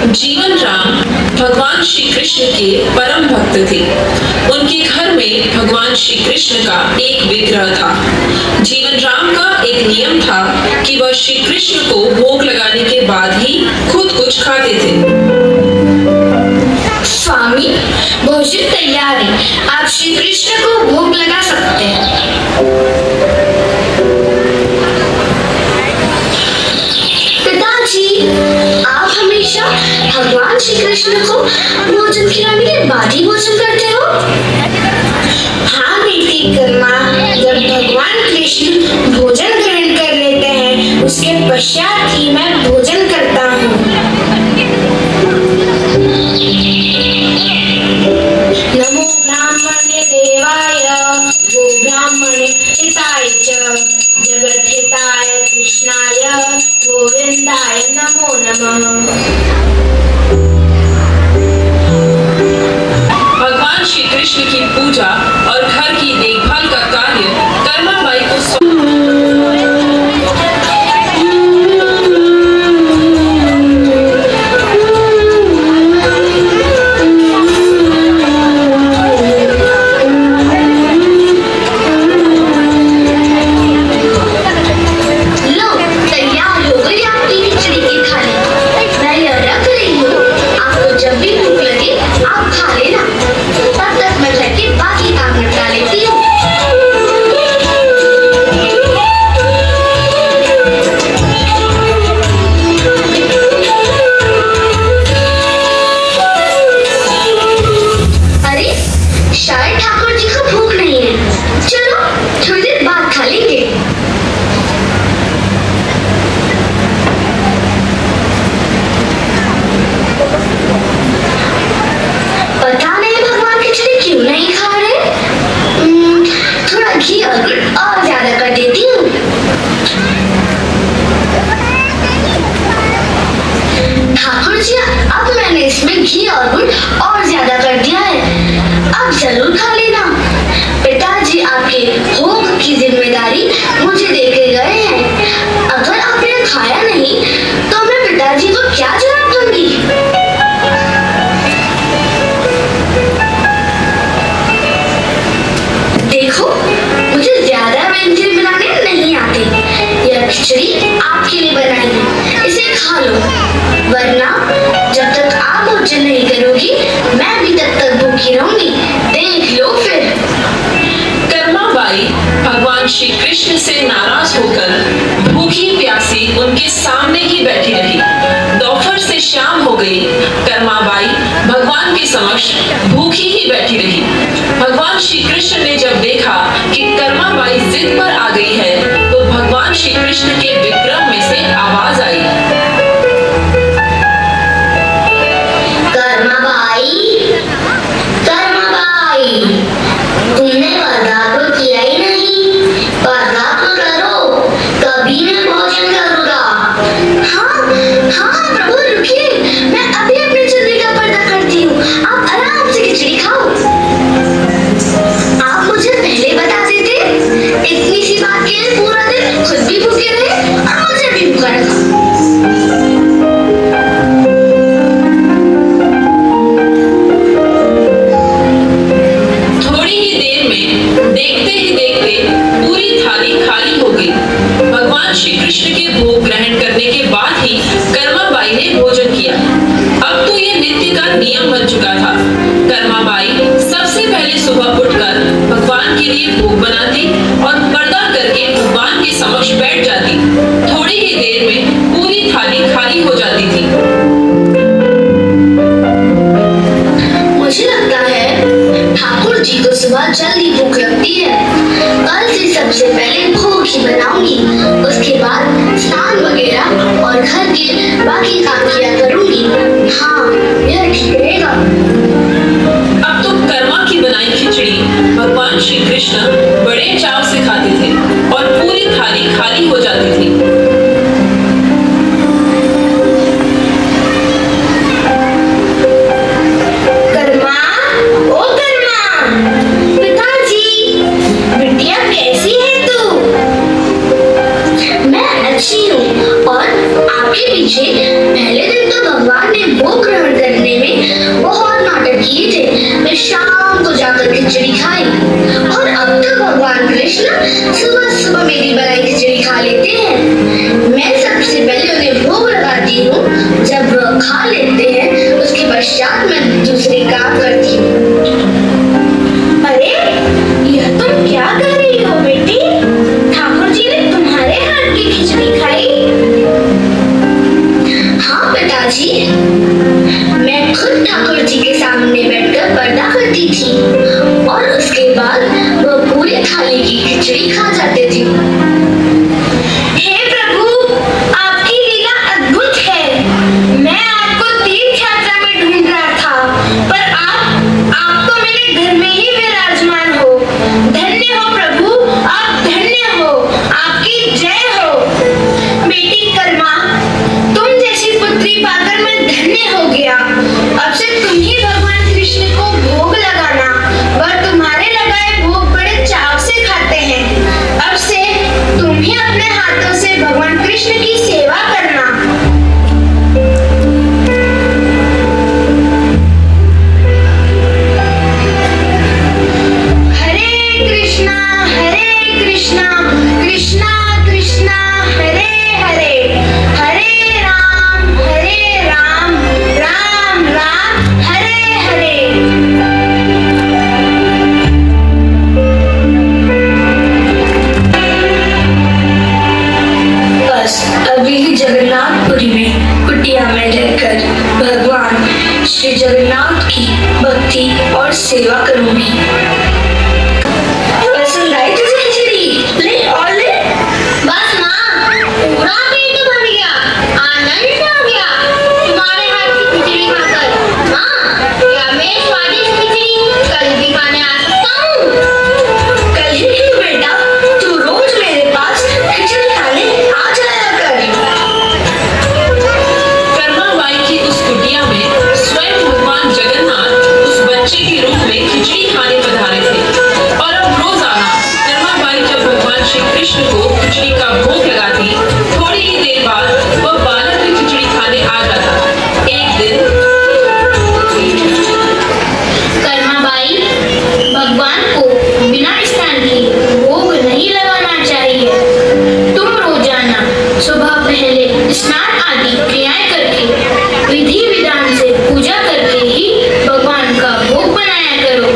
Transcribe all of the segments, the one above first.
जीवन राम भगवान श्री कृष्ण के परम भक्त थे। उनके घर में भगवान श्री कृष्ण का एक विग्रह था। जीवन राम का एक नियम था कि वह श्री कृष्ण को भोग लगाने के बाद ही खुद कुछ खाते थे। स्वामी, भोजन तैयार है, आप श्री कृष्ण को भोग लगा सकते हैं। पिताजी, आप हमेशा भगवान श्री कृष्ण को भोजन खिलाने के बाद ही भोजन करते हो? हाँ बेटी कर्मा, जब भगवान कृष्ण भोजन ग्रहण कर लेते हैं उसके पश्चात ही मैं भोजन करता हूँ। नमो ब्राह्मण्य देवाय गो ब्राह्मण्य हिताय च जगत हिताय कृष्णाय गोविंदाय नमो नमः। भगवान श्री कृष्ण की पूजा और घर की देखभाल का कार्य कर्माबाई को घी और गुड़ और ज्यादा कर दिया है, अब जरूर खा लेना। पिताजी आपके भोग की जिम्मेदारी मुझे देके गए हैं। अगर आपने खाया नहीं तो मैं पिताजी को क्या जवाब दूंगी? देखो, मुझे ज्यादा व्यंजन बनाने नहीं आते। यह खिचड़ी आपके लिए बनाई है, इसे खा लो, वरना जब तक आप भोजन नहीं करोगी मैं भी तब तक भूखी रहूंगी। देख लो फिर। कर्माबाई भगवान श्री कृष्ण से नाराज होकर भूखी प्यासी उनके सामने ही बैठी रही। दोपहर से शाम हो गई, कर्माबाई भगवान के समक्ष भूखी ही बैठी रही। भगवान श्री कृष्ण ने जब देखा कि कर्माबाई जिद पर आ गई है तो भगवान श्री कृष्ण के विग्रह में से आवाज आई, तुमने वादा तो किया ही नहीं, वादा तो करो, तभी मैं भोजन करूंगा। हाँ प्रभु रुकिए, मैं अभी अपने चुन्नी का पर्दा करती हूँ, आप आराम से खिचड़ी खाओ। आप मुझे पहले बता देते, इतनी सी बात के लिए पूरा दिन खुद भी भूखे रहे और मुझे भी भूखा रखा। श्री कृष्ण के भोग ग्रहण करने के बाद ही कर्माबाई ने भोजन किया। अब तो यह नित्य का नियम बन चुका था। कर्माबाई सबसे पहले सुबह उठकर भगवान के लिए भोग बनाती और पर्दा करके भगवान के समक्ष बैठ जाती। थोड़ी ही देर में पूरी थाली खाली हो जाती थी। मुझे लगता है ठाकुर जी को सुबह जल्दी भूख लगती है। कल से सबसे पहले भोग ही बनाऊंगी, उसके बाद स्नान वगैरह और घर के बाकी काम किया करूंगी। हाँ, यह ठीक रहेगा। अब तो कर्मा की बनाई खिचड़ी भगवान श्री कृष्ण बड़े चाव से खाते थे और पूरी थाली खाली हो जाती थी। अच्छी हूँ और आपके पीछे पहले दिन किए थे मैं शाम को जाकर खिचड़ी खाई, और अब तो भगवान कृष्ण सुबह सुबह मेरी बनाई खिचड़ी खा लेते हैं। मैं सबसे पहले उन्हें भोग लगाती हूँ, जब वह खा लेते हैं उसके पश्चात मैं दूसरे काम करती हूँ। अरे यह तुम क्या कर रही हो बेटी? ठाकुर जी ने तुम्हारे हाथ की खिचड़ी खाई? हाँ पिताजी, मैं खुद ठाकुर जी के सामने बैठकर पर्दा करती थी और उसके बाद वह पूरी थाली की खिचड़ी खा जाते थे। हे प्रभु, आपकी लीला अद्भुत है। मैं आपको तीर्थ यात्रा में ढूंढ रहा था, पर आप तो मेरे घर में ही विराजमान हो। धन्य हो प्रभु, आप धन्य हो, आपकी जय हो। बेटी कर्मा, तुम जैसी पुत्री पाकर मैं धन्य हो गया। अब से तुम ही भगवान कृष्ण को भोग लगाना, वह तुम्हारे लगाए भोग बड़े चाव से खाते हैं। अब से तुम ही अपने हाथों से भगवान कृष्ण की सेवा करना। हरे कृष्णा कृष्णा कृष्णा हरे हरे, हरे राम राम राम हरे हरे। बस अभी ही जगन्नाथपुरी में कुटिया में रहकर भगवान श्री जगन्नाथ की भक्ति और सेवा करूंगी। पसंद आई तुझे खिचड़ी? ले और ले। बस माँ, पूरा पेट भर गया, आनंद आ गया तुम्हारे हाथ की खिचड़ी खाकर। माँ, क्या मैं स्वादिष्ट खिचड़ी कल भी खाने आ सकता हूँ? कल ही क्यों बेटा, तू रोज मेरे पास खिचड़ी खाने आ जाया कर। कर्माबाई की उस कुटिया में स्वयं भगवान जगन्नाथ उस बच्चे के रूप में खिचड़ी खाने पधारे थे। और अब रोजाना कर्माबाई जब भगवान श्री कृष्ण को खिचड़ी का भोग लगाती, थोड़ी ही देर बाद वह बालक भी खिचड़ी खाने आ जाता। एक दिन कर्माबाई, भगवान को बिना स्नान किए भोग नहीं लगाना चाहिए। तुम रोजाना सुबह पहले स्नान आदि क्रियाएं करके विधि विधान से पूजा करके ही भगवान का भोग बनाया करो।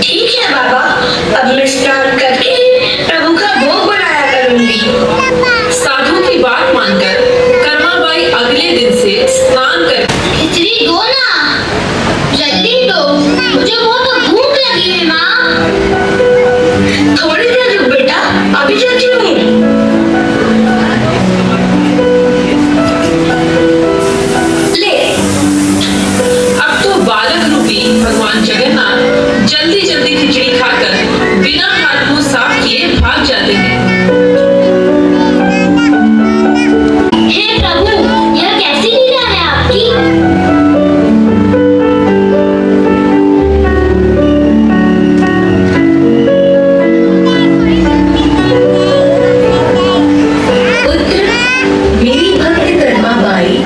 ठीक है बाबा, अब मैं स्नान करके प्रभु का भोग बनाया करूंगी। साधु की बात मानकर कर्माबाई अगले दिन से स्नान कर खिचड़ी दो ना, जल्दी दो, मुझे बहुत भूख लगी है माँ। थोड़ी देर रुक बेटा, अभी जाती हूँ। ले। अब तो बालक रूपी भगवान जगन्नाथ जल्दी जल्दी खिचड़ी खाकर बिना हाथ मुंह साफ किए भाग जाते हैं। हे प्रभु, यह कैसी लीला है आपकी? पुत्र, मेरी भक्त कर्माबाई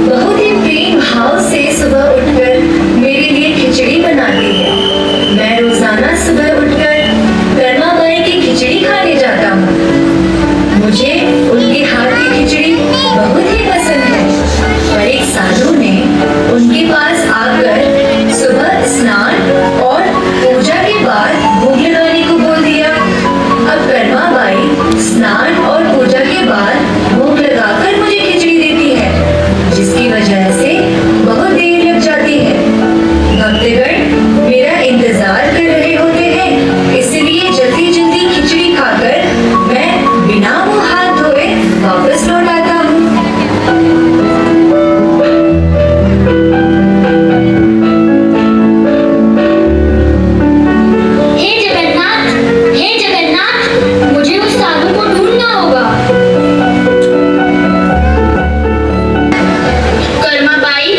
बहुत ही प्रेम भाव से सुबह उठकर मेरे लिए खिचड़ी बनाती है। मैं रोजाना सुबह उठकर कर्माबाई की खिचड़ी खाने जाता हूँ। मुझे उनके हाथ की खिचड़ी बहुत ही पसंद है। पर एक साधु ने उनके पास आकर सुबह स्नान और पूजा के बाद भोग लगाने को बोल दिया। अब कर्माबाई स्नान और पूजा के बाद भोग लगाकर मुझे खिचड़ी देती है, जिसकी वजह से बहुत देर लग जाती है। भक्तगण मेरा इंतजार कर रहे होते हैं, इसलिए जल्दी जल्दी खिचड़ी खाकर मैं बिना मुंह हाथ धोए वापस लौट आता हूँ। हे जगन्नाथ, मुझे उस साधु को ढूंढना होगा। कर्माबाई,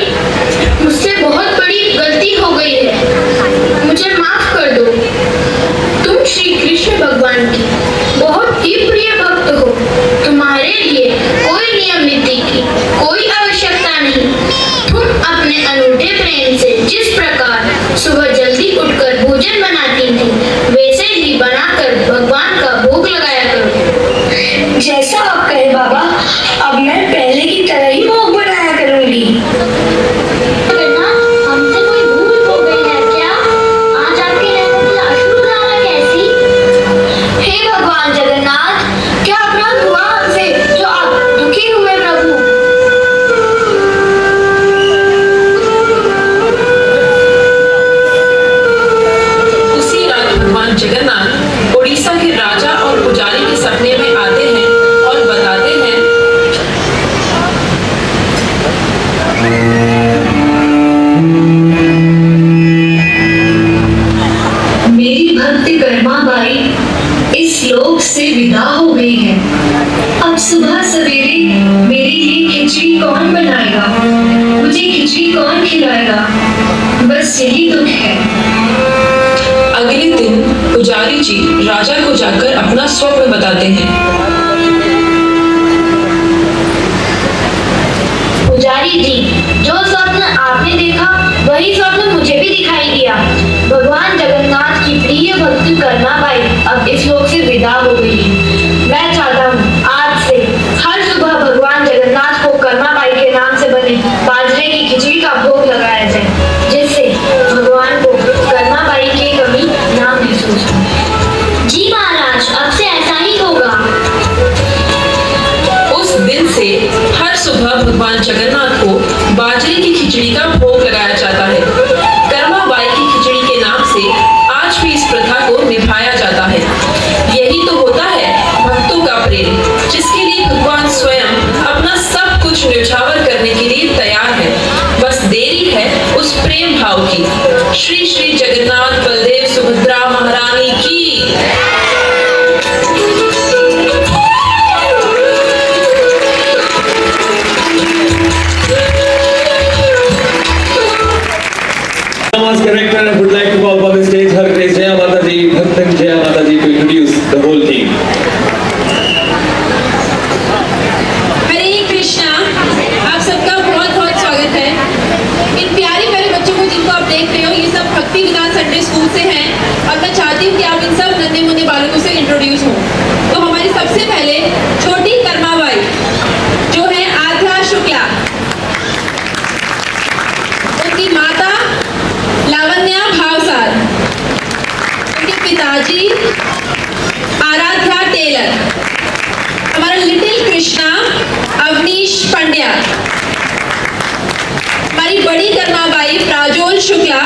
जिस प्रकार सुबह जल्दी उठकर भोजन बनाती थी, वैसे ही बनाकर भगवान का भोग लगाया करो। जैसा आप कहे बाबा, अब मैं पहले की तरह ही भोग बनाया करूंगी। जगन्नाथ, हमसे कोई भूल हो गई है क्या? आज आपकी रहमत अश्रुधारा कैसी? हे भगवान जगन्नाथ, क्या अपराध हुआ हमसे जो आप दुखी हुए प्रभु? उसी रात भगवान जगन्नाथ उड़ीसा के राजा और पुजारी के सपने में आते हैं और बताते हैं, मेरी भक्त कर्मा बाई इस लोक से विदा हो गई है। अब सुबह सवेरे मेरे लिए खिचड़ी कौन बनाएगा, मुझे खिचड़ी कौन खिलाएगा, बस यही दुख है। अगले दिन पुजारी जी राजा को जाकर अपना स्वप्न बताते हैं। पुजारी जी, जो स्वप्न आपने देखा वही स्वप्न मुझे भी दिखाई दिया। भगवान जगन्नाथ की प्रिय भक्त कर्माबाई अब इस लोक से विदा हो गई है। मैं चाहता हूँ आज से हर सुबह भगवान जगन्नाथ को कर्माबाई के नाम से बने बाजरे की खिचड़ी का भोग लगाया जाए, जिससे भगवान को कर्माबाई की कमी ना महसूस हो। जी महाराज, अब से ऐसा ही होगा। उस दिन से हर सुबह भगवान जगन्नाथ को बाजरे की खिचड़ी का भोग लगाया जाता है। कर्माबाई की खिचड़ी के नाम से आज भी इस प्रथा को निभाया जाता है। यही तो होता है भक्तों का प्रेम, जिसके लिए भगवान स्वयं अपना सब कुछ न्यौछावर करने के लिए तैयार है। बस देरी है उस प्रेम भाव की। श्री श्री जगन्नाथ बलदेव सुभद्रा महारानी की। Nama's character and would like to call for the stage her grace Jaya Mata Ji, Bhaktan Jaya Mata Ji to introduce the whole team. हरे कृष्णा, आप सबका बहुत बहुत स्वागत है। इन प्यारे प्यारे बच्चों को जिनको आप देख रहे हो, ये सब भक्ति विधान संडे स्कूल से हैं और मैं चाहती हूँ कि आप इन सब नन्हे मुन्ने बालकों से इंट्रोड्यूस हो। तो हमारी सबसे पहले छोटी कर्माबाई जो है आध्या शुक्ला, उनकी माता लावण्या भावसार, उनके पिताजी आराध्या टेलर, हमारा लिटिल कृष्णा अवनीश पंड्या, हमारी बड़ी कर्माबाई प्राजोल शुक्ला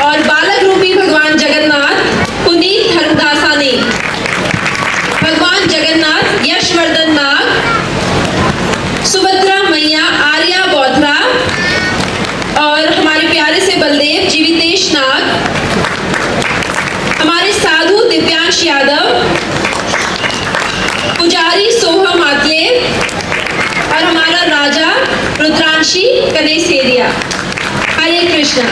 और बालक रूपी भगवान जगन्नाथ पुनीत धर्मदासानी, भगवान जगन्नाथ यशवर्धन नाग, सुभद्रा मैया आर्या बौद्धरा और हमारे प्यारे से बलदेव जीवितेश नाग, हमारे साधु दिव्यांश यादव, पुजारी सोहम आतले और हमारा राजा रुद्रांशी कनेसेरिया। हरे कृष्णा।